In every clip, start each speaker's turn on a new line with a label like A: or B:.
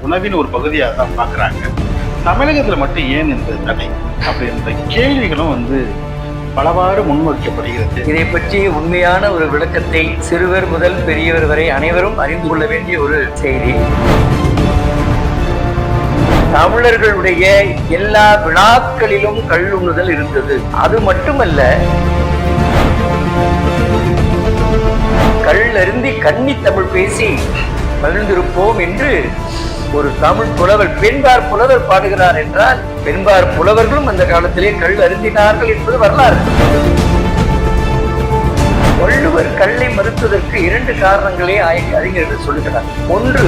A: உணவின் ஒரு பகுதியாக தான் பார்க்குறாங்க. தமிழகத்தில் மட்டும் ஏன் இந்த தடை அப்படின்ற கேள்விகளும் பலவாறு முன்வைக்கப்படுகிறது.
B: இதை பற்றி உண்மையான ஒரு விளக்கத்தை சிறுவர் முதல் பெரியவர் வரை அனைவரும் அறிந்து கொள்ள வேண்டிய ஒரு செய்தி. தமிழர்களுடைய எல்லா விழாக்களிலும் கள்ளுண்ணுதல் இருந்தது. அது மட்டுமல்ல, கள்ளருந்தி கன்னி தமிழ் பேசி மகிழ்ந்திருப்போம் என்று ஒரு தமிழ் புலவர், பெண்பார் புலவர் பாடுகிறார் என்றால், பெண்பார் புலவர்களும் அந்த காலத்திலே கல் அருந்தினார்கள் என்பது வரலாறு. வள்ளுவர் கல்லை மறுத்ததற்கு 2 காரணங்களே அறிஞர்கள் சொல்லுகிறார். ஒன்று,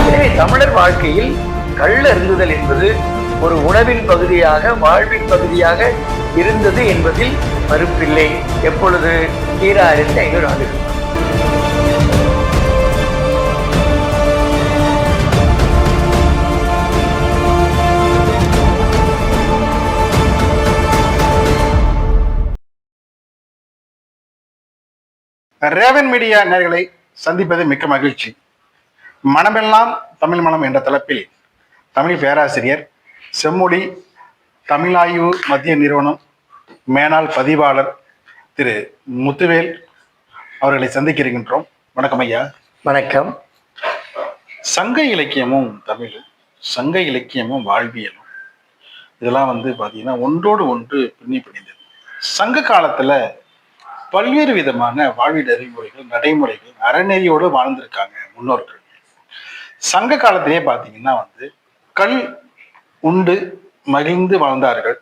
B: எனவே தமிழர் வாழ்க்கையில் கல் அருந்துதல் என்பது ஒரு உணவின் பகுதியாக, வாழ்வின் பகுதியாக இருந்தது என்பதில் மறுப்பில்லை. எப்பொழுது? 2500 ஆண்டுகள்.
A: ரேவன் மீடியா நேயர்களை சந்திப்பது மிக்க மகிழ்ச்சி. மனமெல்லாம் தமிழ் மனம் என்ற தலைப்பில் தமிழ் பேராசிரியர், செம்மொழி தமிழாய்வு மத்திய நிறுவனம் மேனாள் பதிவாளர் திரு முத்துவேல் அவர்களை சந்திக்க இருக்கின்றோம். வணக்கம் ஐயா.
B: வணக்கம்.
A: சங்க இலக்கியமும் தமிழும், சங்க இலக்கியமும் வாழ்வியலும், இதெல்லாம் பார்த்தீங்கன்னா ஒன்றோடு ஒன்று பின்னி பிணைந்தது. சங்க காலத்துல பல்வேறு விதமான வாழ்வியல் நெறிமுறைகள், நடைமுறைகள், அறநெறியோடு வாழ்ந்திருக்காங்க முன்னோர்கள். சங்க காலத்திலே பார்த்தீங்கன்னா கல் உண்டு மகிழ்ந்து வாழ்ந்தார்கள்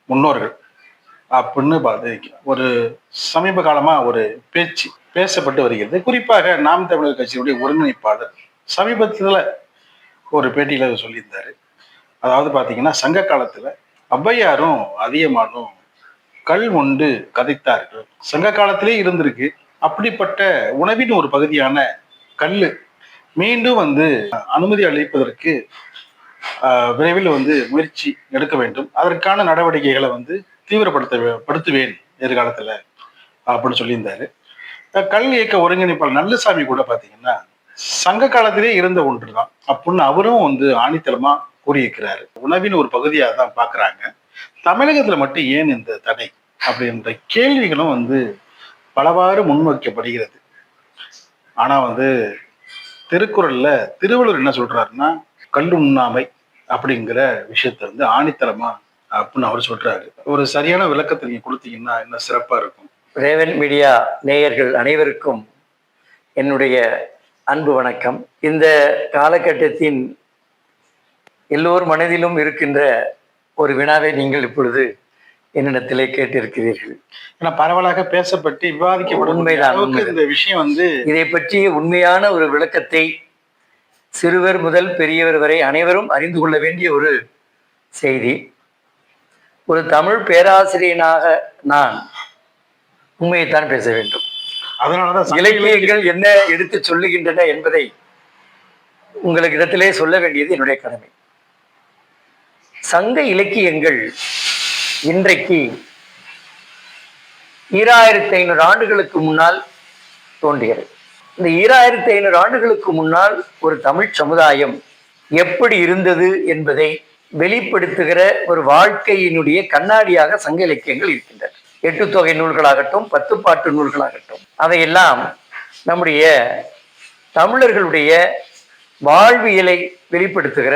A: முன்னோர்கள் அப்படின்னு ஒரு சமீப காலமா ஒரு பேச்சு பேசப்பட்டு வருகிறது. குறிப்பாக நாம் தமிழர் கட்சியுடைய ஒருங்கிணைப்பாளர் சமீபத்துல ஒரு பேட்டியில சொல்லியிருந்தாரு. அதாவது பார்த்தீங்கன்னா சங்க காலத்துல ஔவையாரும் அதியமானும் கல் உண்டு கதைத்தார்கள். சங்க காலத்திலே இருந்திருக்கு. அப்படிப்பட்ட உணவின் ஒரு பகுதியான கல்லு மீண்டும் அனுமதி அளிப்பதற்கு விரைவில் முயற்சி எடுக்க வேண்டும். அதற்கான நடவடிக்கைகளை தீவிரப்படுத்துவேன் எதிர்காலத்துல அப்படின்னு சொல்லியிருந்தாரு. கல் இயக்க ஒருங்கிணைப்பாளர் நல்லசாமி கூட பாத்தீங்கன்னா சங்க காலத்திலே இருந்த ஒன்றுதான் அப்படின்னு அவரும் ஆணித்தரமா கூறியிருக்கிறாரு. உணவின் ஒரு பகுதியாக தான் பாக்குறாங்க. தமிழகத்துல மட்டும் ஏன் இந்த தடை அப்படின்ற கேள்விகளும் பலவாறு முன்வைக்கப்படுகிறது. ஆனா திருக்குறள்ல திருவள்ளுவர் என்ன சொல்றாருன்னா, கல் உண்ணாமை அப்படிங்கிற விஷயத்த ஆணித்தரமா அப்படின்னு அவர் சொல்றாரு. ஒரு சரியான விளக்கத்தை நீங்க கொடுத்தீங்கன்னா என்ன சிறப்பா இருக்கும்.
B: ரேவன் மீடியா நேயர்கள் அனைவருக்கும் என்னுடைய அன்பு வணக்கம். இந்த காலகட்டத்தின் எல்லோர் மனதிலும் இருக்கின்ற ஒரு வினாவை நீங்கள் இப்பொழுது என்னிடத்திலே கேட்டிருக்கிறீர்கள்.
A: ஏன்னா பரவலாக பேசப்பட்டு விவாதிக்கப்படும்
B: உண்மைதான்.
A: இந்த விஷயம்
B: இதை பற்றி உண்மையான ஒரு விளக்கத்தை சிறுவர் முதல் பெரியவர் வரை அனைவரும் அறிந்து கொள்ள வேண்டிய ஒரு செய்தி. ஒரு தமிழ் பேராசிரியனாக நான் உண்மையைத்தான் பேச வேண்டும்.
A: அதனாலதான்
B: இலக்கியங்கள் என்ன எடுத்து சொல்லுகின்றன என்பதை உங்களுக்கு இடத்திலே சொல்ல வேண்டியது என்னுடைய கடமை. சங்க இலக்கியங்கள் இன்றைக்கு 2500 ஆண்டுகளுக்கு முன்னால் தோன்றியது. இந்த 2500 ஆண்டுகளுக்கு முன்னால் ஒரு தமிழ் சமுதாயம் எப்படி இருந்தது என்பதை வெளிப்படுத்துகிற ஒரு வாழ்க்கையினுடைய கண்ணாடியாக சங்க இலக்கியங்கள் இருக்கின்றன. 8 தொகை நூல்களாகட்டும், 10 பாட்டு நூல்களாகட்டும், அவையெல்லாம் நம்முடைய தமிழர்களுடைய வாழ்வியலை வெளிப்படுத்துகிற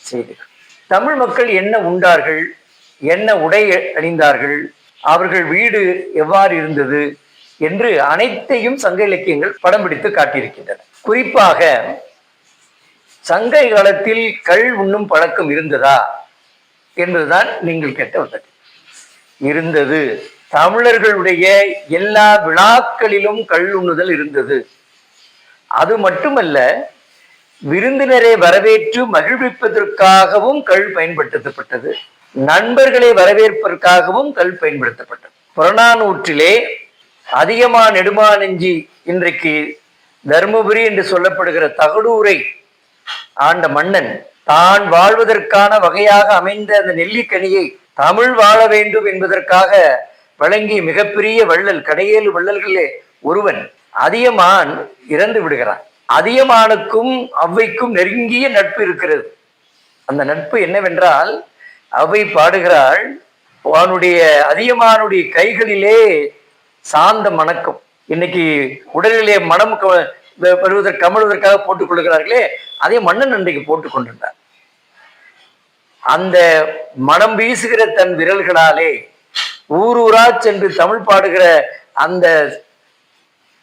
B: செய்திகள். தமிழ் மக்கள் என்ன உண்டார்கள், என்ன உடை அணிந்தார்கள், அவர்கள் வீடு எவ்வாறு இருந்தது என்று அனைத்தையும் சங்க இலக்கியங்கள் படம் பிடித்து காட்டியிருக்கின்றன. குறிப்பாக சங்க காலத்தில் கள் உண்ணும் பழக்கம் இருந்ததா என்பதுதான் நீங்கள் கேட்ட இருந்தது. தமிழர்களுடைய எல்லா விழாக்களிலும் கள் உண்ணுதல் இருந்தது. அது மட்டுமல்ல, விருந்தினரை வரவேற்று மகிழ்விப்பதற்காகவும் கள் பயன்படுத்தப்பட்டது. நண்பர்களை வரவேற்பதற்காகவும் கல் பயன்படுத்தப்பட்டது. புறநானூற்றிலே அதிகமா நெடுமானெஞ்சி இன்றைக்கு தர்மபுரி என்று சொல்லப்படுகிற தகடூரை ஆண்ட மன்னன் தான் வாழ்வதற்கான வகையாக அமைந்த அந்த நெல்லிக்கனியை தமிழ் வாழ வேண்டும் என்பதற்காக வழங்கிய மிகப்பெரிய வள்ளல், கடையேழு வள்ளல்களே ஒருவன் அதியமான் இறந்து விடுகிறான். அதியமானுக்கும் ஔவைக்கும் நெருங்கிய நட்பு இருக்கிறது. அந்த நட்பு என்னவென்றால், ஔவை பாடுகிறாள், அவனுடைய அதியமானுடைய கைகளிலே சாந்த மணக்கம். இன்னைக்கு உடலிலே மனம் வருவதற்கு கமழுவதற்காக போட்டுக் கொள்கிறார்களே, அதே மன்னன் அன்றைக்கு போட்டுக் கொண்டிருந்தார். அந்த மனம் வீசுகிற தன் விரல்களாலே ஊரூரா சென்று தமிழ் பாடுகிற அந்த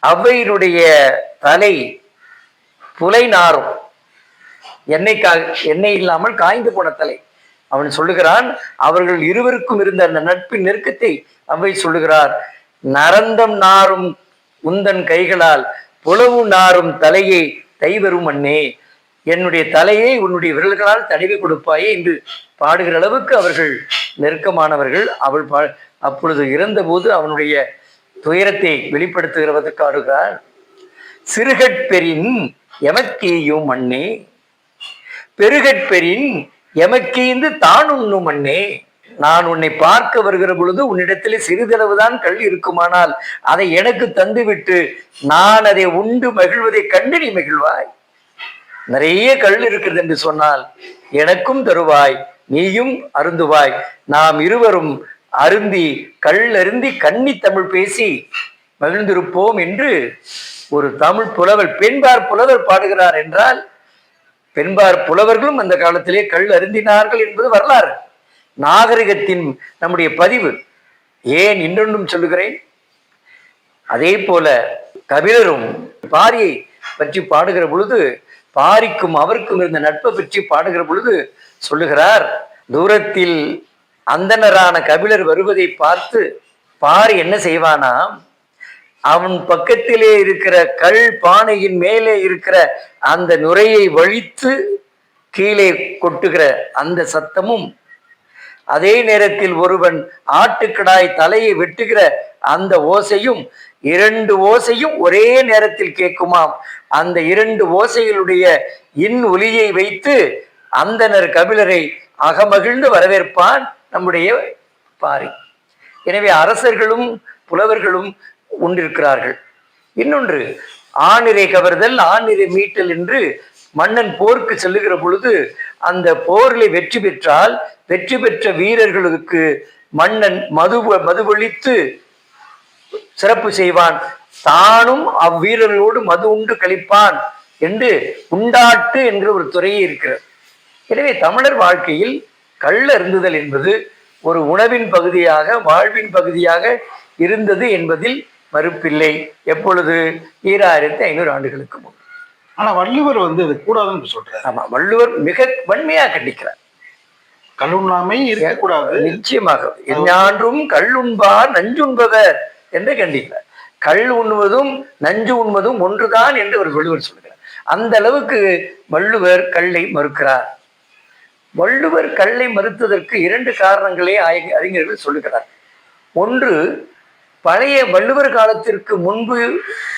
B: ஔவையினுடைய தலை புலை நாரும், எண்ணெய் இல்லாமல் காய்ந்து போன தலை. அவன் சொல்லுகிறான், அவர்கள் இருவருக்கும் இருந்த அந்த நட்பின் நெருக்கத்தை ஔவை சொல்லுகிறார். நரந்தம் நாரும் உந்தன் கைகளால் புலவு நாரும் தலையை தைவரும் அண்ணே, என்னுடைய தலையை உன்னுடைய விரல்களால் தடவி கொடுப்பாயே என்று பாடுகிற அளவுக்கு அவர்கள் நெருக்கமானவர்கள். அவள் அப்பொழுது இறந்தபோது அவனுடைய துயரத்தை வெளிப்படுத்துகிறவதற்கு ஆடுகிறார். சிறுகட்பெரின் எமக்கேயும் அண்ணே, பெருகட்பெரின் எமக்கீந்து தான் உண்ணும் அண்ணே. நான் உன்னை பார்க்க வருகிற பொழுது உன்னிடத்திலே சிறிதளவுதான் கல் இருக்குமானால் அதை எனக்கு தந்துவிட்டு நான் அதை உண்டு மகிழ்வதை கண்டு நீ மகிழ்வாய். நிறைய கல் இருக்கிறது என்று சொன்னால் எனக்கும் தருவாய், நீயும் அருந்துவாய், நாம் இருவரும் அருந்தி கல் அருந்தி கன்னி தமிழ் பேசி மகிழ்ந்திருப்போம் என்று ஒரு தமிழ் புலவர், பெண்பார் புலவர் பாடுகிறார் என்றால், பெண்பார் புலவர்களும் அந்த காலத்திலே கல் அருந்தினார்கள் என்பது வரலாறு, நாகரிகத்தின் நம்முடைய பதிவு. ஏன் இன்னொன்றும் சொல்லுகிறேன், அதே போல கபிலரும் பாரியை பற்றி பாடுகிற பொழுது, பாரிக்கும் அவருக்கும் இருந்த நட்பை பற்றி பாடுகிற பொழுது சொல்லுகிறார், தூரத்தில் அந்தனரான கபிலர் வருவதை பார்த்து பாரி என்ன செய்வானா, அவன் பக்கத்திலே இருக்கிற கல் பானையின் மேலே இருக்கிற அந்த நுரையை வழித்து கீழே கொட்டுகிற அந்த சத்தமும், அதே நேரத்தில் ஒருவன் ஆட்டுக்கடாய் தலையை வெட்டுகிற அந்த ஓசையும், இரண்டு ஓசையும் ஒரே நேரத்தில் கேட்குமாம். அந்த இரண்டு ஓசைகளுடைய இன் ஒலியை வைத்து அந்தனர் கபிலரை அகமகிழ்ந்து வரவேற்பான் நம்முடைய பாரி. எனவே அரசர்களும் புலவர்களும் ஒன்றிருக்கிறார்கள். இன்னொன்று, ஆணிரை கவர்தல் ஆணிரை மீட்டல் என்று மன்னன் போருக்கு செல்லுகிற பொழுது அந்த போரிலே வெற்றி பெற்றால் வெற்றி பெற்ற வீரர்களுக்கு மன்னன் மதுவளித்து சிறப்பு செய்வான், தானும் அவ்வீரர்களோடு மது உண்டு கழிப்பான் என்று உண்டாட்டு என்கிற ஒரு துறையே இருக்கிறது. எனவே தமிழர் வாழ்க்கையில் கள்ள அருந்துதல் என்பது ஒரு உணவின் பகுதியாக, வாழ்வின் பகுதியாக இருந்தது என்பதில் மறுப்பில்லை. எப்பொழுது? 2500 ஆண்டுகளுக்கு முன்.
A: ஆனா வள்ளுவர் வந்து அது கூடாதுன்னு சொல்றாரு.
B: ஆமா, வள்ளுவர் மிக வன்மையா கண்டிக்கிறார்.
A: கல்லுண்ணாமை இருக்கக்கூடாது.
B: நிச்சயமாக எஞ்ஞான்றும் கல்லுண்பார் நஞ்சுண்பவர் என்று கண்டிக்கிறார். கல் உண்ணுவதும் நஞ்சு உண்வதும் ஒன்றுதான் என்று ஒரு வள்ளுவர் சொல்கிறார். அந்த அளவுக்கு வள்ளுவர் கல்லை மறுக்கிறார். வள்ளுவர் கல்லை மறுத்ததற்கு 2 காரணங்களே அறிஞர்கள் சொல்லுகிறார். ஒன்று, பழைய வள்ளுவர் காலத்திற்கு முன்பு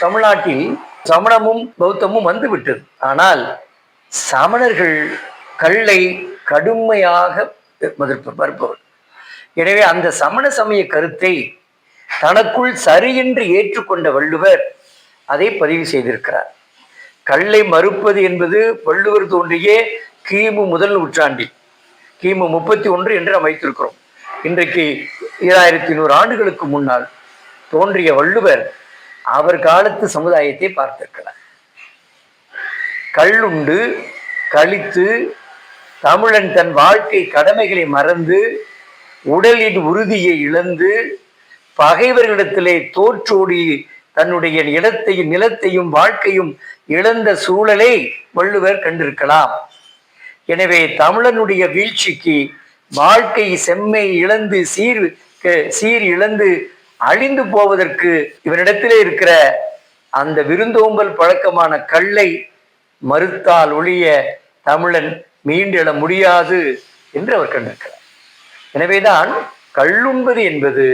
B: தமிழ்நாட்டில் சமணமும் பௌத்தமும் வந்துவிட்டது. ஆனால் சமணர்கள் கல்லை கடுமையாக மறுப்பவர். எனவே அந்த சமண சமய கருத்தை தனக்குள் சரி என்று ஏற்றுக்கொண்ட வள்ளுவர் அதை பதிவு செய்திருக்கிறார். கல்லை மறுப்பது என்பது வள்ளுவர் தோன்றிய கிமு முதல் நூற்றாண்டில், கிமு 31 என்று நாம் வைத்திருக்கிறோம். இன்றைக்கு 2100 ஆண்டுகளுக்கு முன்னால் தோன்றிய வள்ளுவர் அவர் காலத்து சமுதாயத்தை பார்த்திருக்கிறார். கல்லுண்டு கழித்து தமிழன் தன் வாழ்க்கை கடமைகளை மறந்து உடலின் உறுதியை இழந்து பகைவர்களிடத்திலே தோற்றோடி தன்னுடைய இடத்தையும் நிலத்தையும் வாழ்க்கையும் இழந்த சூழலை வள்ளுவர் கண்டிருக்கலாம். எனவே தமிழனுடைய வீழ்ச்சிக்கு, வாழ்க்கை செம்மை இழந்து சீர் இழந்து அழிந்து போவதற்கு இவனிடத்திலே இருக்கிற அந்த விருந்தோம்பல் பழக்கமான கல்லை மறுத்தால் ஒழிய தமிழன் மீண்டெழ முடியாது என்று அவர் கண்டிருக்கிறார். எனவேதான் கள்ளுண்பது என்பது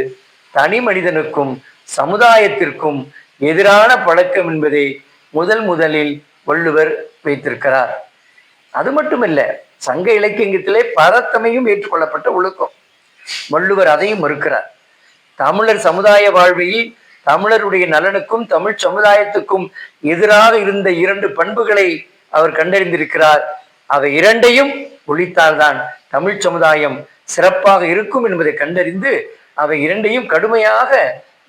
B: தனி மனிதனுக்கும் சமுதாயத்திற்கும் எதிரான பழக்கம் என்பதை முதலில் வள்ளுவர் வைத்திருக்கிறார். அது மட்டுமல்ல, சங்க இலக்கியத்திலே பரத்தமையும் ஏற்றுக்கொள்ளப்பட்ட ஒழுக்கம். வள்ளுவர் அதையும் மறுக்கிறார். தமிழர் சமுதாய வாழ்வில் தமிழருடைய நலனுக்கும் தமிழ் சமுதாயத்துக்கும் எதிராக இருந்த 2 பண்புகளை அவர் கண்டறிந்திருக்கிறார். அவை இரண்டையும் ஒழித்தால்தான் தமிழ் சமுதாயம் சிறப்பாக இருக்கும் என்பதை கண்டறிந்து அவை இரண்டையும் கடுமையாக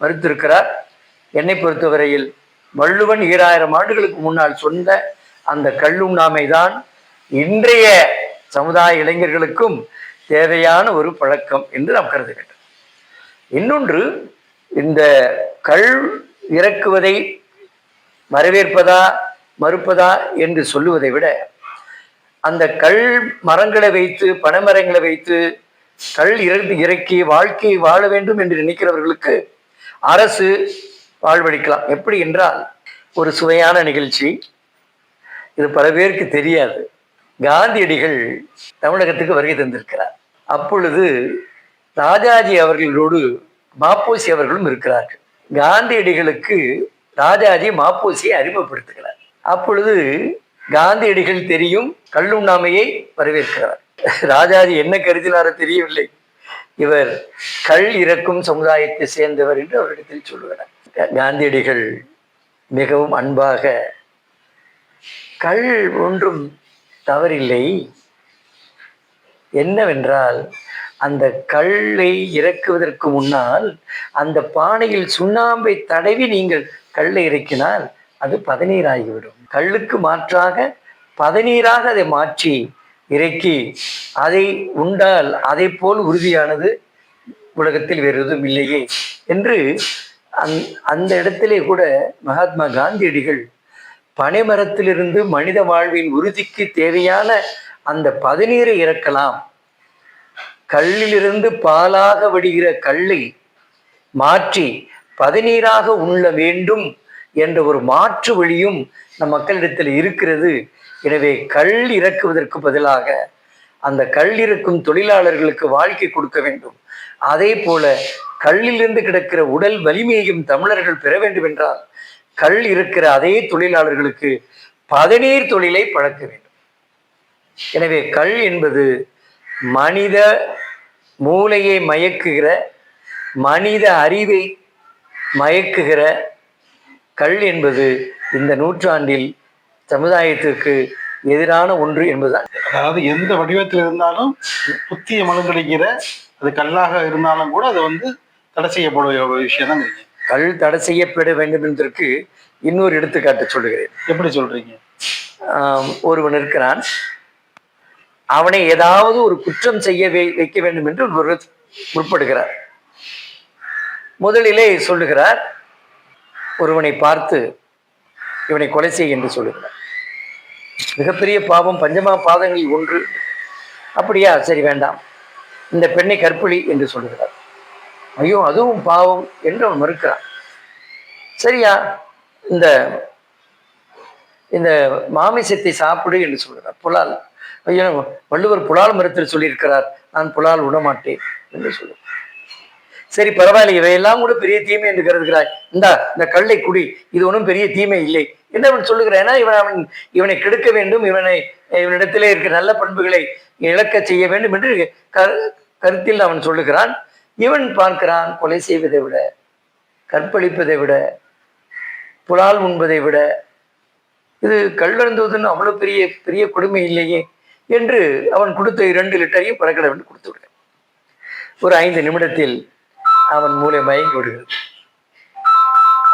B: மறுத்திருக்கிறார். என்னை பொறுத்தவரையில் வள்ளுவன் 2000 ஆண்டுகளுக்கு முன்னால் சொன்ன அந்த கல்லுண்ணாமை தான் இன்றைய சமுதாய இளைஞர்களுக்கும் தேவையான ஒரு பழக்கம் என்று நாம் கருத வேண்டும். இன்னொன்று, இந்த கள் இறக்குவதை வரவேற்பதா மறுப்பதா என்று சொல்லுவதை விட, அந்த கல் மரங்களை வைத்து பனைமரங்களை வைத்து கல் இறக்கி வாழ்க்கை வாழ வேண்டும் என்று நினைக்கிறவர்களுக்கு அரசு வாழ்வளிக்கலாம். எப்படி என்றால், ஒரு சுவையான நிகழ்ச்சி, இது பல பேருக்கு தெரியாது. காந்தியடிகள் தமிழகத்துக்கு வருகை தந்திருக்கிறார். அப்பொழுது ராஜாஜி அவர்களோடு மாப்போசி அவர்களும் இருக்கிறார்கள். காந்தியடிகளுக்கு ராஜாஜி மாப்போசியை அறிமுகப்படுத்துகிறார். அப்பொழுது காந்தியடிகள் தெரியும், கல்லுண்ணாமையை வரவேற்கிறார். ராஜாஜி என்ன கருதினாரோ தெரியவில்லை, இவர் கள் இறக்கும் சமுதாயத்தை சேர்ந்தவர் என்று அவரிடத்தில் சொல்லுகிறார். காந்தியடிகள் மிகவும் அன்பாக, கள் ஒன்றும் தவறில்லை, என்னவென்றால் அந்த கல்லை இறக்குவதற்கு முன்னால் அந்த பானையில் சுண்ணாம்பை தடவி நீங்கள் கல்லை இறக்கினால் அது பதநீராகிவிடும். கல்லுக்கு மாற்றாக பதநீராக அதை மாற்றி இறக்கி அதை உண்டால் அதை போல் உறுதியானது உலகத்தில் வேறு எதுவும் இல்லையே என்று அந்த இடத்திலே கூட மகாத்மா காந்தியடிகள் பனைமரத்திலிருந்து மனித வாழ்வின் உறுதிக்கு தேவையான அந்த பதநீரை இறக்கலாம், கல்லிலிருந்து பாலாக வடிகிற கல்லை மாற்றி பதநீராக உண்ண வேண்டும் என்ற ஒரு மாற்று வழியும் நம் மக்களிடத்தில் இருக்கிறது. எனவே கல் இறக்குவதற்கு பதிலாக அந்த கல் இறக்கும் தொழிலாளர்களுக்கு வாழ்க்கை கொடுக்க வேண்டும். அதே போல கல்லிலிருந்து கிடக்கிற உடல் வலிமையையும் தமிழர்கள் பெற வேண்டும் என்றால் கல் இருக்கிற அதே தொழிலாளர்களுக்கு பதநீர் தொழிலை பழக்க வேண்டும். எனவே கல் என்பது மனித மூளையை மயக்குகிற, மனித அறிவை மயக்குகிற கல் என்பது இந்த நூற்றாண்டில் சமுதாயத்திற்கு எதிரான ஒன்று என்பதுதான்.
A: அதாவது எந்த வடிவத்தில் இருந்தாலும் புத்திய மலங்கடிக்கிற, அது கல்லாக இருந்தாலும் கூட அது வந்து தடை செய்யப்படும் ஒரு விஷயம் தான்.
B: கல் தடை செய்யப்பட வேண்டும் என்பதற்கு இன்னொரு எடுத்துக்காட்டு சொல்லுகிறேன்.
A: எப்படி சொல்றீங்க?
B: ஒருவன் இருக்கிறான், அவனை ஏதாவது ஒரு குற்றம் செய்ய வைக்க வேண்டும் என்று ஒருவர் முற்படுகிறார். முதலிலே சொல்லுகிறார், ஒருவனை பார்த்து இவனை கொலை செய் என்று சொல்லுகிறார். மிகப்பெரிய பாவம், பஞ்சமா பாதங்களில் ஒன்று. அப்படியா, சரி வேண்டாம், இந்த பெண்ணை கற்பழி என்று சொல்லுகிறார். ஐயோ அதுவும் பாவம் என்று அவன் மறுக்கிறான். சரியா, இந்த இந்த மாமிசத்தை சாப்பிடு என்று சொல்கிறார். புலால், ஐயோ வள்ளுவர் புலால் மறுத்தல் சொல்லியிருக்கிறார், நான் புலால் விடமாட்டேன் என்று சொல்லுவார். சரி பரவாயில்லை, இவையெல்லாம் கூட பெரிய தீமை என்று கருதுகிறாய், இந்த கல்லை குடி, இது ஒன்றும் பெரிய தீமை இல்லை என்று அவன் சொல்லுகிறான். ஏன்னா இவனை கெடுக்க வேண்டும், இவனிடத்திலே இருக்கிற நல்ல பண்புகளை இழக்க செய்ய வேண்டும் என்று கருத்தில் அவன் சொல்லுகிறான். இவன் பார்க்கிறான், கொலை செய்வதை விட, கற்பழிப்பதை விட, புலால் உண்பதை விட இது கல்லருந்துவதுன்னு அவ்வளோ பெரிய பெரிய கொடுமை இல்லையே என்று அவன் கொடுத்த 2 லிட்டரையும் பறக்கட வேண்டும் கொடுத்து விடுகிறான். ஒரு 5 நிமிடத்தில் அவன் மூளை மயங்கி விடுகிறது.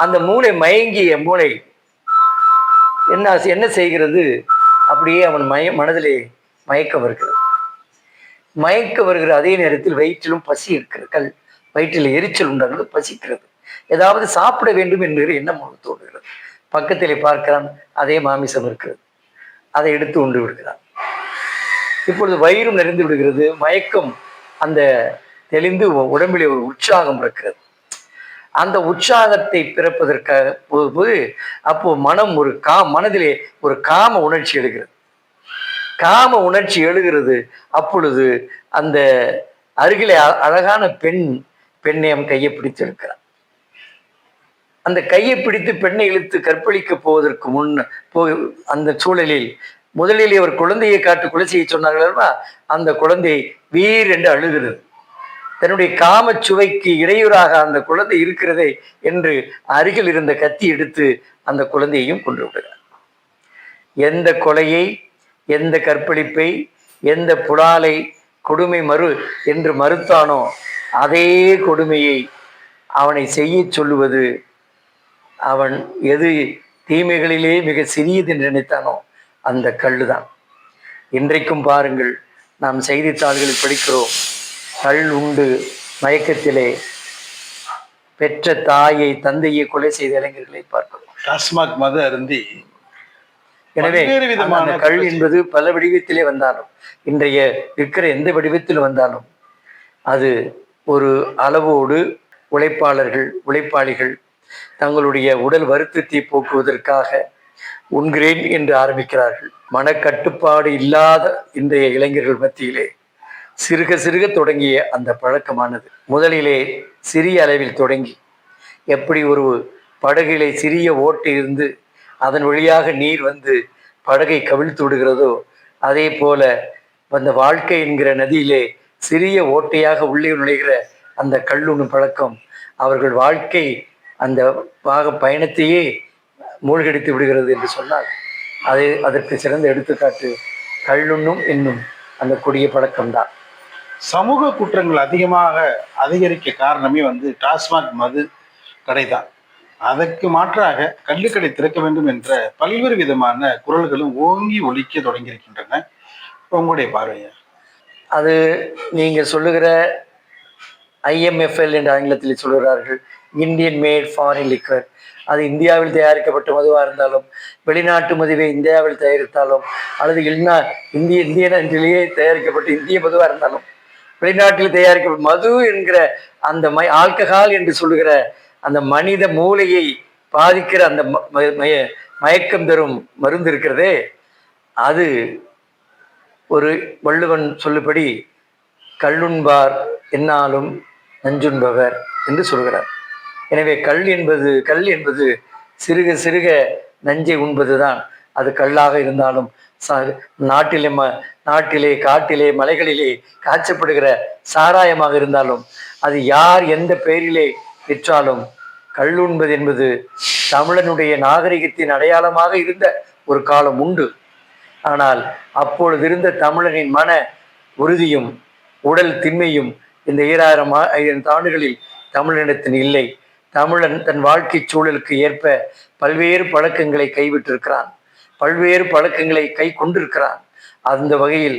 B: அந்த மூளை மயங்கிய மூளை என்ன செய்கிறது, அப்படியே அவன் மனதிலே மயக்கம் வருகிறது. மயக்க வருகிற அதே நேரத்தில் வயிற்றிலும் பசி இருக்கிறது. வயிற்றில் எரிச்சல் உண்டாகிறது, பசிக்கிறது, ஏதாவது சாப்பிட வேண்டும் என்கிற எண்ணம் தோன்றுகிறது. பக்கத்திலே பார்க்கிறான், அதே மாமிசம் இருக்கிறது, அதை எடுத்து உண்டு விடுகிறான். இப்பொழுது வயிறும் நிறைந்து விடுகிறது, மயக்கம் அந்த தெளிந்து உடம்பிலே ஒரு உற்சாகம் இருக்கிறது. அந்த உற்சாகத்தை பிறப்பதற்காக போது அப்போ மனதிலே ஒரு காம உணர்ச்சி எழுகிறது. காம உணர்ச்சி எழுகிறது. அப்பொழுது அந்த அருகிலே அழகான பெண்ணை அவன் கையை பிடித்து இருக்கிறான். அந்த கையை பிடித்து பெண்ணை இழுத்து கற்பழிக்க போவதற்கு அந்த சூழலில் முதலில் அவர் குழந்தையை காட்டு கொலை செய்ய சொன்னார்கள். அந்த குழந்தை வீர் என்று அழுகிறது. தன்னுடைய காம சுவைக்கு இடையூறாக அந்த குழந்தை இருக்கிறதே என்று அருகில் இருந்த கத்தி எடுத்து அந்த குழந்தையையும் கொன்று விடுகிறார். எந்த கொலையை, எந்த கற்பழிப்பை, எந்த புலாலை கொடுமை மறு என்று மறுத்தானோ அதே கொடுமையை அவனை செய்ய சொல்லுவது, அவன் எது தீமைகளிலே மிக சிறியது என்று நினைத்தானோ அந்த கல்லுதான். இன்றைக்கும் பாருங்கள், நாம் செய்தித்தாள்களில் படிக்கிறோம், கல் உண்டு மயக்கத்திலே பெற்ற தாயை தந்தையை கொலை செய்த இளைஞர்களை பார்க்கிறோம்.
A: டாஸ்மாக் மது அருந்தி.
B: எனவே அந்த கல் என்பது பல வடிவத்திலே வந்தாலும், இன்றைய இருக்கிற எந்த வடிவத்தில் வந்தாலும், அது ஒரு அளவோடு உழைப்பாளிகள் தங்களுடைய உடல் வருத்தத்தை போக்குவதற்காக உண்கிறேன் என்று ஆரம்பிக்கிறார்கள். மனக்கட்டுப்பாடு இல்லாத இன்றைய இளைஞர்கள் மத்தியிலே சிறுக சிறுக தொடங்கிய அந்த பழக்கமானது முதலிலே சிறிய அளவில் தொடங்கி, எப்படி ஒரு படகிலே சிறிய ஓட்டை இருந்து அதன் வழியாக நீர் வந்து படகை கவிழ்த்து விடுகிறதோ, அதே போல அந்த வாழ்க்கை என்கிற நதியிலே சிறிய ஓட்டையாக உள்ளே நுழைகிற அந்த கல்லுண்ணும் பழக்கம் அவர்கள் வாழ்க்கை அந்த பயணத்தையே மூழ்கடித்து விடுகிறது என்று சொன்னால் அதற்கு சிறந்த எடுத்துக்காட்டு கல்லுண்ணும் என்னும் அந்த கொடிய பழக்கம்தான்.
A: சமூக குற்றங்கள் அதிகரிக்க காரணமே டாஸ்மாக் மது கடை தான். அதற்கு மாற்றாக கள்ளுக்கடை திறக்க வேண்டும் என்ற பல்வேறு விதமான குரல்களும் ஓங்கி ஒலிக்க தொடங்கியிருக்கின்றன. உங்களுடைய பார்வையா?
B: அது நீங்க சொல்லுகிற IMFL என்று ஆங்கிலத்தில் சொல்கிறார்கள், இந்தியன் மேட் ஃபாரின் லிக்கர். அது இந்தியாவில் தயாரிக்கப்பட்ட மதுவாக இருந்தாலும், வெளிநாட்டு மதுவை இந்தியாவில் தயாரித்தாலும், அல்லது இந்திய நாட்டிலேயே தயாரிக்கப்பட்ட இந்திய மதுவாக இருந்தாலும், வெளிநாட்டில் தயாரிக்கப்பட்ட மது என்கிற அந்த ஆல்கஹால் என்று சொல்லுகிற அந்த மனித மூளையை பாதிக்கிற அந்த மயக்கம் தரும் மருந்து இருக்கிறதே, அது ஒரு வள்ளுவன் சொல்லுபடி கல்லுண்பார் என்னாலும் நஞ்சுண்பவர் என்று சொல்கிறார். எனவே கல் என்பது சிறுக சிறுக நஞ்சை உண்பதுதான். அது கல்லாக இருந்தாலும், நாட்டிலே காட்டிலே மலைகளிலே காய்ச்சப்படுகிற சாராயமாக இருந்தாலும், அது யார் எந்த பெயரிலே விற்றாலும் கல்லுண்பது என்பது தமிழனுடைய நாகரிகத்தின் அடையாளமாக இருந்த ஒரு காலம் உண்டு. ஆனால் அப்பொழுது இருந்த தமிழனின் மன உறுதியும் உடல் திண்மையும் இந்த 2000 ஆண்டுகளில் தமிழனிடத்தில் இல்லை. தமிழன் தன் வாழ்க்கை சூழலுக்கு ஏற்ப பல்வேறு பழக்கங்களை கைவிட்டிருக்கிறான், பல்வேறு பழக்கங்களை கை கொண்டிருக்கிறான். அந்த வகையில்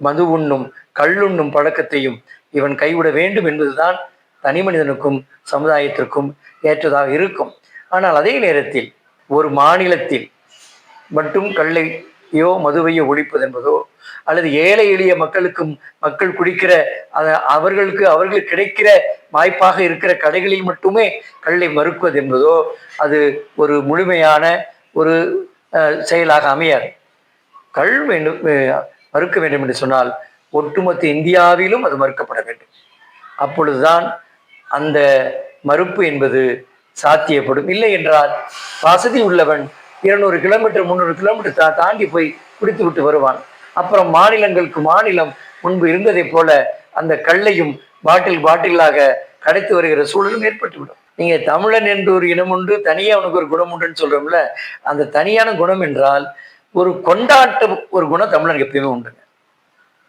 B: மது உண்ணும் கல்லுண்ணும் பழக்கத்தையும் இவன் கைவிட வேண்டும் என்பதுதான் தனி மனிதனுக்கும் சமுதாயத்திற்கும் ஏற்றதாக இருக்கும். ஆனால் அதே நேரத்தில் ஒரு மாநிலத்தில் மட்டும் கள்ளையோ மதுவையோ ஒழிப்பது என்பதோ, அல்லது ஏழை எளிய மக்கள் குடிக்கிற அவர்களுக்கு கிடைக்கிற வாய்ப்பாக இருக்கிற கடைகளில் மட்டுமே கள்ளை மறுப்பது என்பதோ, அது ஒரு முழுமையான ஒரு செயலாக அமையாது. மறுக்க வேண்டும் என்று சொன்னால் ஒட்டுமொத்த இந்தியாவிலும் அது மறுக்கப்பட வேண்டும். அப்பொழுதுதான் அந்த மறுப்பு என்பது சாத்தியப்படும். இல்லை என்றால் வசதி உள்ளவன் 200 கிலோமீட்டர் 300 கிலோமீட்டர் தாண்டி போய் குடித்து விட்டு வருவான். அப்புறம் மாநிலங்களுக்கு மாநிலம் முன்பு இருந்ததை போல அந்த கள்ளையும் பாட்டிலாக கடைத்து வருகிற சூழலும் ஏற்பட்டுவிடும். நீங்க தமிழன் என்று ஒரு இனம் உண்டு, தனியே அவனுக்கு ஒரு குணம் உண்டுன்னு சொல்றோம்ல, அந்த தனியான குணம் என்றால் ஒரு கொண்டாட்டம், ஒரு குணம் தமிழனுக்கு எப்பயுமே உண்டுங்க.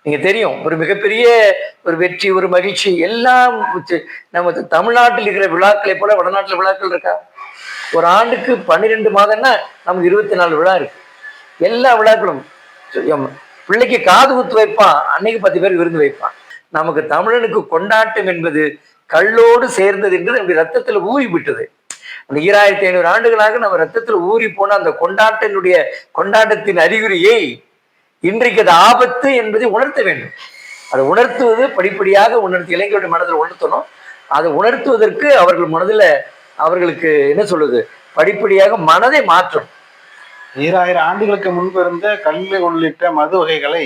B: நீங்க தெரியும், ஒரு மிகப்பெரிய ஒரு வெற்றி, ஒரு மகிழ்ச்சி எல்லாம் நம்ம தமிழ்நாட்டில் இருக்கிற விழாக்களை போல வடநாட்டில் விழாக்கள் இருக்கா? ஒரு ஆண்டுக்கு 12 மாதம்னா நமக்கு 24 விழா இருக்கு. எல்லா விழாக்களும் பிள்ளைக்கு காது குத்து வைப்பான், அன்னைக்கு 10 பேர் விருந்து வைப்பான். நமக்கு தமிழனுக்கு கொண்டாட்டம் என்பது கல்லோடு சேர்ந்தது என்பது நம்முடைய ரத்தத்துல ஊறி விட்டது. அந்த 2500 ஆண்டுகளாக நம்ம ரத்தத்துல ஊறி போன அந்த கொண்டாட்டத்தின் அறிகுறியை இன்றைக்கு அது ஆபத்து என்பதை உணர்த்த வேண்டும். அதை உணர்த்துவது படிப்படியாக இளைஞர்களுடைய மனதில் உணர்த்தணும். அதை உணர்த்துவதற்கு அவர்கள் மனதில் அவர்களுக்கு என்ன சொல்லுது, படிப்படியாக மனதை மாற்றும்.
A: 2000 ஆண்டுகளுக்கு முன்பு இருந்த கல்லு உள்ளிட்ட மது வகைகளை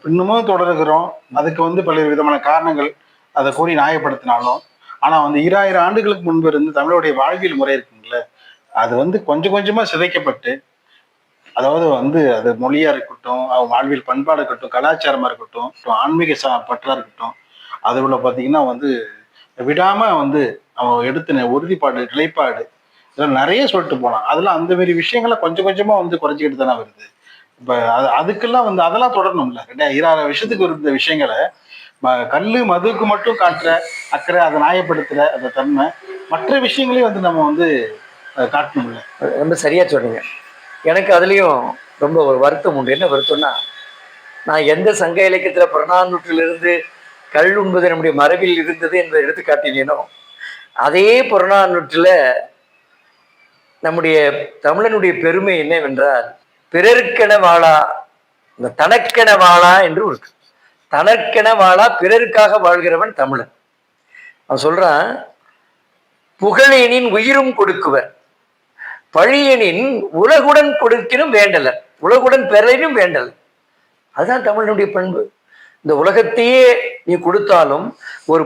A: இன்னமும் தொடர்கிறோம். அதுக்கு பல்வேறு விதமான காரணங்கள் அதை கூறி நியாயப்படுத்தினாலும், ஆனா 2000 ஆண்டுகளுக்கு முன்பு இருந்து தமிழுடைய வாழ்வியல் முறை இருக்குங்கள, அது கொஞ்சம் கொஞ்சமா சிதைக்கப்பட்டு, அதாவது அது மொழியா இருக்கட்டும், வாழ்வியல் பண்பாடு இருக்கட்டும், கலாச்சாரமா இருக்கட்டும், ஆன்மீக பற்றா இருக்கட்டும், அதுல பார்த்தீங்கன்னா வந்து விடாம வந்து அவன் எடுத்தின உறுதிப்பாடு, நிலைப்பாடு இதெல்லாம் நிறைய சொல்லிட்டு போனான். அதெல்லாம் அந்த மாதிரி விஷயங்களை கொஞ்சம் கொஞ்சமா வந்து குறைச்சிக்கிட்டு தானே வருது. இப்ப அதுக்கெல்லாம் வந்து அதெல்லாம் தொடரணும்ல. 2000 வருஷத்துக்கு இருந்த விஷயங்களை கல்லு மதுவுக்கு மட்டும் காட்டுற அக்கறை, அதை நியாயப்படுத்துற அந்த தன்மை, மற்ற விஷயங்களையும் வந்து நம்ம வந்து காட்டணும்ல.
B: ரொம்ப சரியா சொன்னீங்க. எனக்கு அதுலயும் ரொம்ப ஒரு வருத்தம் உண்டு. என்ன வருத்தம்னா, நான் எந்த சங்க இலக்கியத்துல புறநானூற்றிலிருந்து கல் உண்பது நம்முடைய மரபில் இருந்தது என்பதை எடுத்து காட்டினேனோ, அதே புறநானூற்றுல நம்முடைய தமிழனுடைய பெருமை என்னவென்றால், பிறருக்கென வாழா, இந்த தனக்கென வாழா என்று இருக்கு. தனக்கென வாழா, பிறருக்காக வாழ்கிறவன் தமிழன். அவன் சொல்றான், புகழேனின் உயிரும் கொடுக்குவர், பழியனின் உலகுடன் கொடுக்கினும் வேண்டலர், உலகுடன் பெறலும் வேண்டலர். அதுதான் தமிழனுடைய பண்பு. இந்த உலகத்தையே நீ கொடுத்தாலும் ஒரு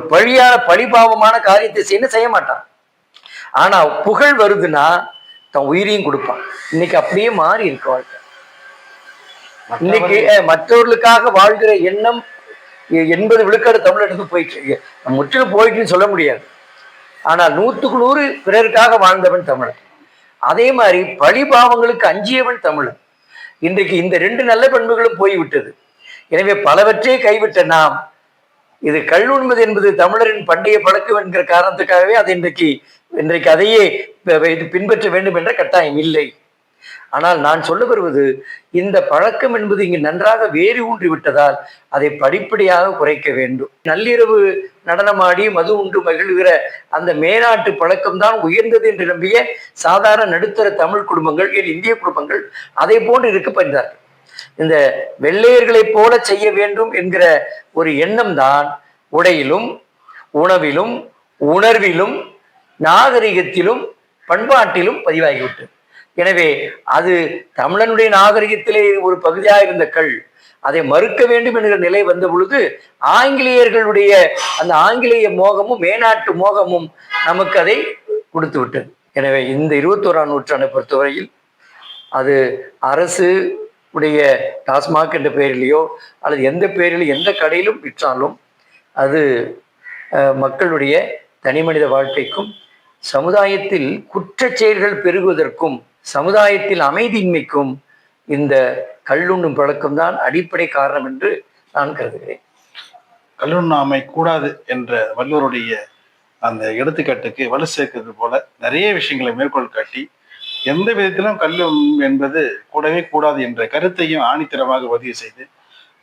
B: பழிபாவமான காரியத்தை செய்ய மாட்டான். ஆனா புகழ் வருதுன்னா தன் உயிரையும் கொடுப்பான். இன்னைக்கு அப்படியே மாறி இருக்கு வாழ்க்கை. இன்னைக்கு மற்றவர்களுக்காக வாழ்கிற எண்ணம் 80 விழுக்காடு தமிழனுக்கு போயிட்டு, முற்றிலும் போயிட்டுன்னு சொல்ல முடியாது. ஆனால் 100க்கு 100 பிறருக்காக வாழ்ந்தவன் தமிழன். அதே மாதிரி பழிபாவங்களுக்கு அஞ்சியவன் தமிழன். இன்றைக்கு இந்த 2 நல்ல பண்புகளும் போய்விட்டது. எனவே பலவற்றை கைவிட்ட நாம், இது கல்லுண்பது என்பது தமிழரின் பண்டைய பழக்கம் என்கிற காரணத்துக்காகவே அது இன்றைக்கு அதையே பின்பற்ற வேண்டும் என்ற கட்டாயம் இல்லை. ஆனால் நான் சொல்ல வருவது, இந்த பழக்கம் என்பது இங்கு நன்றாக வேறு ஊன்றி விட்டதால் அதை படிப்படியாக குறைக்க வேண்டும். நள்ளிரவு நடனமாடி மது உண்டு மகிழ்கிற அந்த மேனாட்டு பழக்கம்தான் உயர்ந்தது என்று நம்பிய சாதாரண நடுத்தர தமிழ் குடும்பங்கள், இந்திய குடும்பங்கள் அதை போன்று இருக்க பயின்றார்கள். இந்த வெள்ளையர்களைப் போல செய்ய வேண்டும் என்கிற ஒரு எண்ணம் தான் உடையிலும், உணவிலும், உணர்விலும், நாகரிகத்திலும், பண்பாட்டிலும் பதிவாகிவிட்டது. எனவே அது தமிழனுடைய நாகரிகத்திலே ஒரு பகுதியாக இருந்த கல், அதை மறுக்க வேண்டும் என்கிற நிலை வந்த பொழுது ஆங்கிலேயர்களுடைய அந்த ஆங்கிலேய மோகமும் மேனாட்டு மோகமும் நமக்கு அதை கொடுத்து விட்டது. எனவே இந்த 21ஆம் நூற்றாண்டை பொறுத்தவரையில் அது அரசு உடைய டாஸ்மாக் என்ற பெயரிலேயோ அல்லது எந்த பெயரிலும் எந்த கடையிலும் விற்றாலும் அது மக்களுடைய தனிமனித வாழ்க்கைக்கும், சமுதாயத்தில் குற்றச் செயல்கள் பெருகுவதற்கும், சமுதாயத்தில் அமைதியின்மைக்கும் இந்த கல்லுண்ணும் பழக்கம்தான் அடிப்படை காரணம் என்று நான் கருதுகிறேன்.
A: கல்லுண்ணாமை கூடாது என்ற வள்ளுவருடைய அந்த எடுத்துக்காட்டுக்கு வலு சேர்க்கிறது போல நிறைய விஷயங்களை மேற்கோள் காட்டி, எந்த விதத்திலும் கல்லு என்பது கூடவே கூடாது என்ற கருத்தையும் ஆணித்தரமாக பதிவு செய்து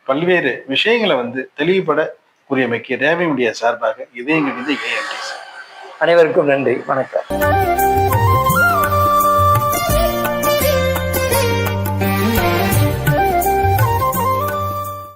A: பல்வேறு விஷயங்களை வந்து தெளிவுபட கூறியமைக்கு ரேவதியுடைய சார்பாக இதயங்களிலிருந்து
B: அனைவருக்கும் நன்றி, வணக்கம்.